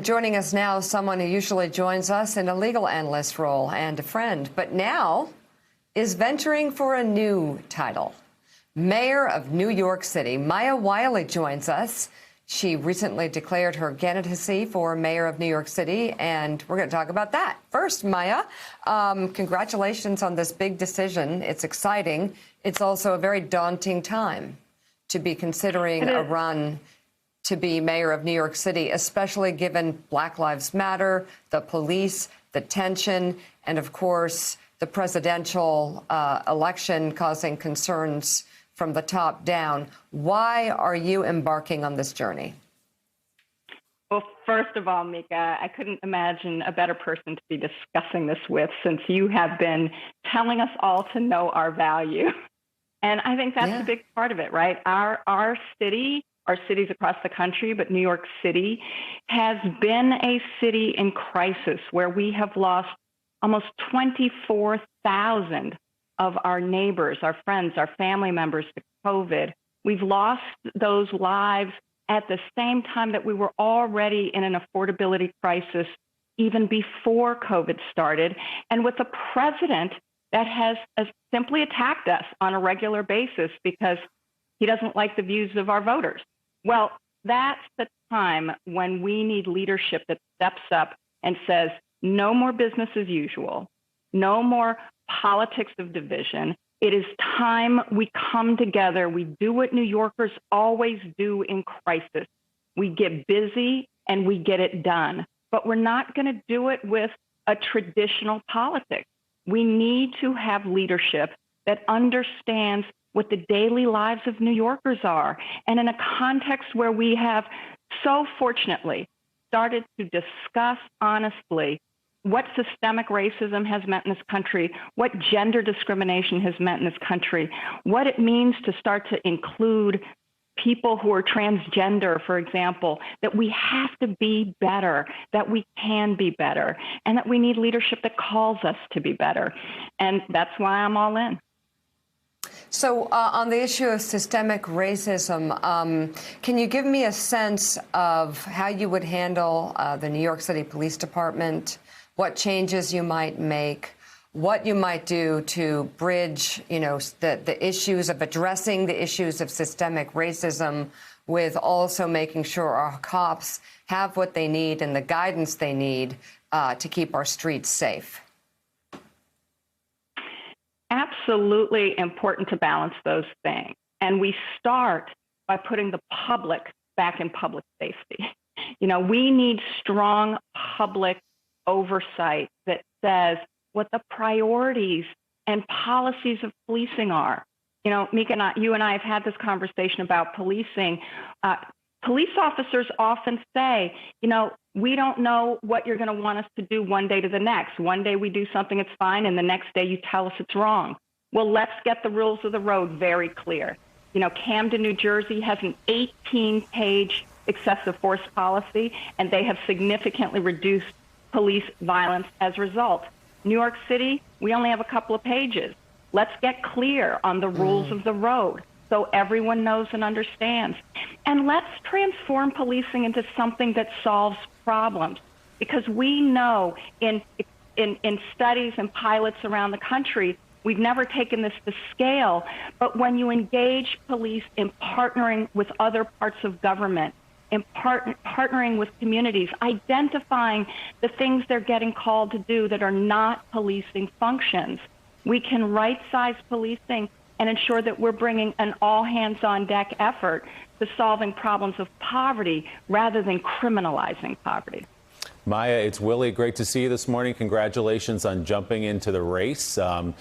joining us now, someone who usually joins us in a legal analyst role and a friend, but now is venturing for a new title. Mayor of New York City, Maya Wiley joins us. She recently declared her candidacy for mayor of New York City, and we're going to talk about that. First, Maya, congratulations on this big decision. It's exciting. It's also a very daunting time to be considering a run to be mayor of New York City, especially given Black Lives Matter, the police, the tension, and of course, the presidential election causing concerns from the top down. Why are you embarking on this journey? Well, first of all, Mika, I couldn't imagine a better person to be discussing this with, since you have been telling us all to know our value. And I think that's a big part of it, right? Our cities across the country, but New York City has been a city in crisis where we have lost almost 24,000 of our neighbors, our friends, our family members to COVID. We've lost those lives at the same time that we were already in an affordability crisis even before COVID started, and with a president that has simply attacked us on a regular basis because he doesn't like the views of our voters. Well, that's the time when we need leadership that steps up and says, no more business as usual, no more politics of division. It is time we come together. We do what New Yorkers always do in crisis. We get busy and we get it done, but we're not going to do it with a traditional politics. We need to have leadership that understands what the daily lives of New Yorkers are. And in a context where we have so fortunately started to discuss honestly what systemic racism has meant in this country, what gender discrimination has meant in this country, what it means to start to include people who are transgender, for example, that we have to be better, that we can be better, and that we need leadership that calls us to be better. And that's why I'm all in. So on the issue of systemic racism, can you give me a sense of how you would handle the New York City Police Department, what changes you might make, what you might do to bridge, the issues of addressing the issues of systemic racism with also making sure our cops have what they need and the guidance they need to keep our streets safe? Absolutely important to balance those things. And we start by putting the public back in public safety. We need strong public oversight that says what the priorities and policies of policing are. Mika, you and I have had this conversation about policing. Police officers often say, we don't know what you're going to want us to do one day to the next. One day we do something, it's fine, and the next day you tell us it's wrong. Well, let's get the rules of the road very clear. Camden, New Jersey has an 18-page excessive force policy, and they have significantly reduced police violence as a result. New York City, we only have a couple of pages. Let's get clear on the rules of the road so everyone knows and understands. And let's transform policing into something that solves problems, because we know in studies and pilots around the country, we've never taken this to scale, but when you engage police in partnering with other parts of government, in partnering with communities, identifying the things they're getting called to do that are not policing functions, we can right-size policing and ensure that we're bringing an all-hands-on-deck effort to solving problems of poverty rather than criminalizing poverty. Maya, it's Willie. Great to see you this morning. Congratulations on jumping into the race. It'll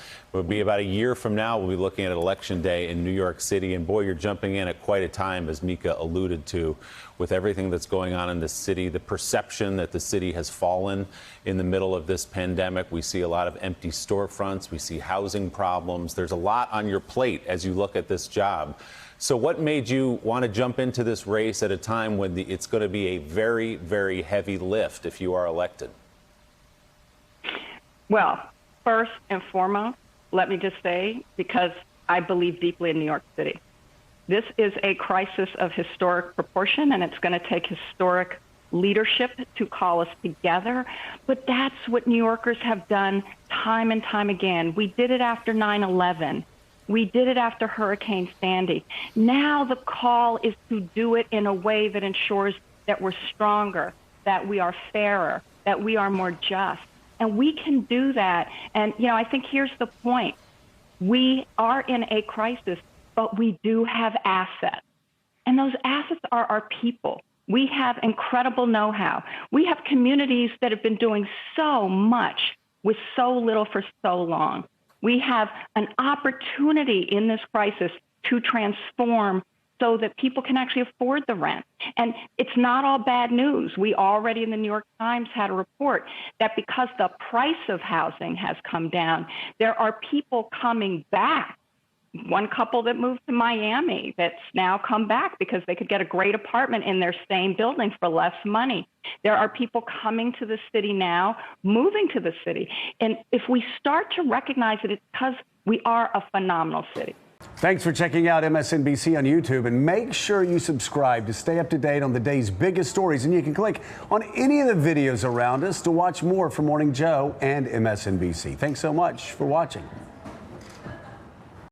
be about a year from now. We'll be looking at Election Day in New York City. And boy, you're jumping in at quite a time, as Mika alluded to, with everything that's going on in the city, the perception that the city has fallen in the middle of this pandemic. We see a lot of empty storefronts. We see housing problems. There's a lot on your plate as you look at this job. So what made you want to jump into this race at a time when it's going to be a very, very heavy lift if you are elected? Well, first and foremost, let me just say, because I believe deeply in New York City, this is a crisis of historic proportion, and it's going to take historic leadership to call us together. But that's what New Yorkers have done time and time again. We did it after 9/11. We did it after Hurricane Sandy. Now the call is to do it in a way that ensures that we're stronger, that we are fairer, that we are more just. And we can do that. And, I think here's the point. We are in a crisis, but we do have assets. And those assets are our people. We have incredible know-how. We have communities that have been doing so much with so little for so long. We have an opportunity in this crisis to transform so that people can actually afford the rent. And it's not all bad news. We already in the New York Times had a report that because the price of housing has come down, there are people coming back. One couple that moved to Miami that's now come back because they could get a great apartment in their same building for less money. There are people coming to the city now, moving to the city. And if we start to recognize it, it's because we are a phenomenal city. Thanks for checking out MSNBC on YouTube, and make sure you subscribe to stay up to date on the day's biggest stories. And you can click on any of the videos around us to watch more from Morning Joe and MSNBC. Thanks so much for watching.